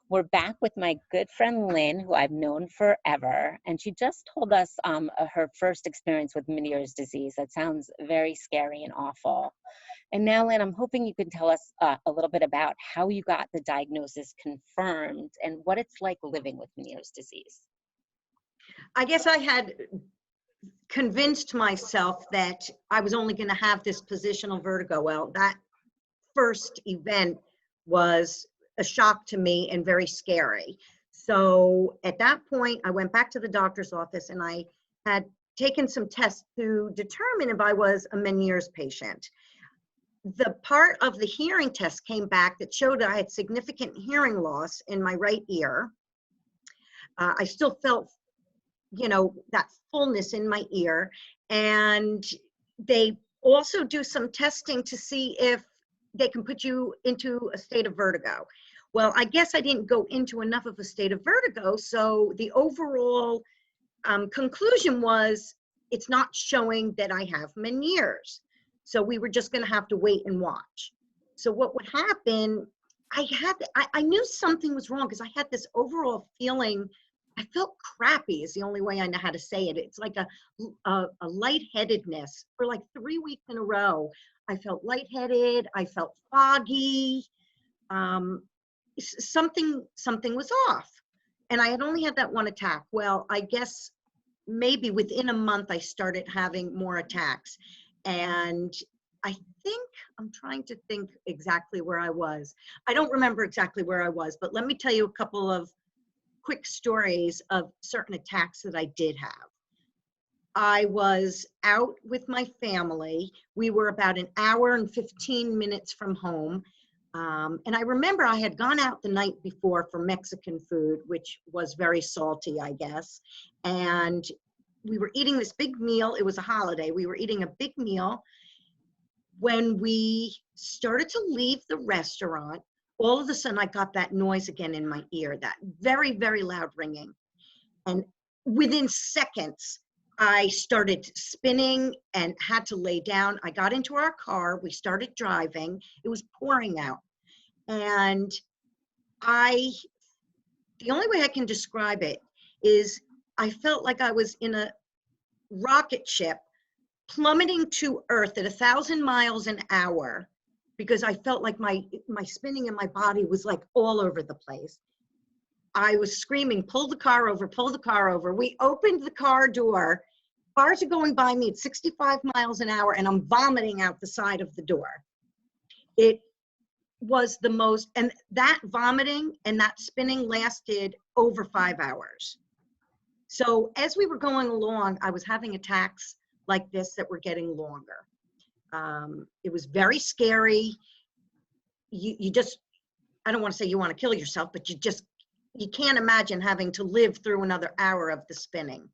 We're back with my good friend Lynn, who I've known forever, and she just told us her first experience with Meniere's disease. That sounds very scary and awful. And now, Lynn, I'm hoping you can tell us a little bit about how you got the diagnosis confirmed and what it's like living with Meniere's disease. I guess I had convinced myself that I was only going to have this positional vertigo. Well, that first event was a shock to me and very scary. So at that point, I went back to the doctor's office and I had taken some tests to determine if I was a Meniere's patient. The part of the hearing test came back that showed I had significant hearing loss in my right ear. I still felt, that fullness in my ear. And they also do some testing to see if they can put you into a state of vertigo. Well, I guess I didn't go into enough of a state of vertigo, so the overall conclusion was it's not showing that I have Meniere's. So we were just going to have to wait and watch. So what would happen, I knew something was wrong because I had this overall feeling, I felt crappy is the only way I know how to say it. It's like a lightheadedness for like 3 weeks in a row. I felt lightheaded. I felt foggy. Something was off. And I had only had that one attack. Well, I guess maybe within a month, I started having more attacks. And I think, I'm trying to think exactly where I was. I don't remember exactly where I was, but let me tell you a couple of quick stories of certain attacks that I did have. I was out with my family. We were about an hour and 15 minutes from home. And I remember I had gone out the night before for Mexican food, which was very salty, I guess. And we were eating this big meal. It was a holiday. We were eating a big meal. When we started to leave the restaurant, all of a sudden I got that noise again in my ear, that very, very loud ringing. And within seconds, I started spinning and had to lay down. I got into our car. We started driving. It was pouring out. And the only way I can describe it is I felt like I was in a rocket ship plummeting to earth at 1,000 miles an hour because I felt like my spinning in my body was like all over the place. I was screaming, pull the car over, pull the car over. We opened the car door. Cars are going by me at 65 miles an hour and I'm vomiting out the side of the door. It was the most, and that vomiting and that spinning lasted over 5 hours. So as we were going along, I was having attacks like this that were getting longer. It was very scary. You just, I don't want to say you want to kill yourself, but you can't imagine having to live through another hour of the spinning.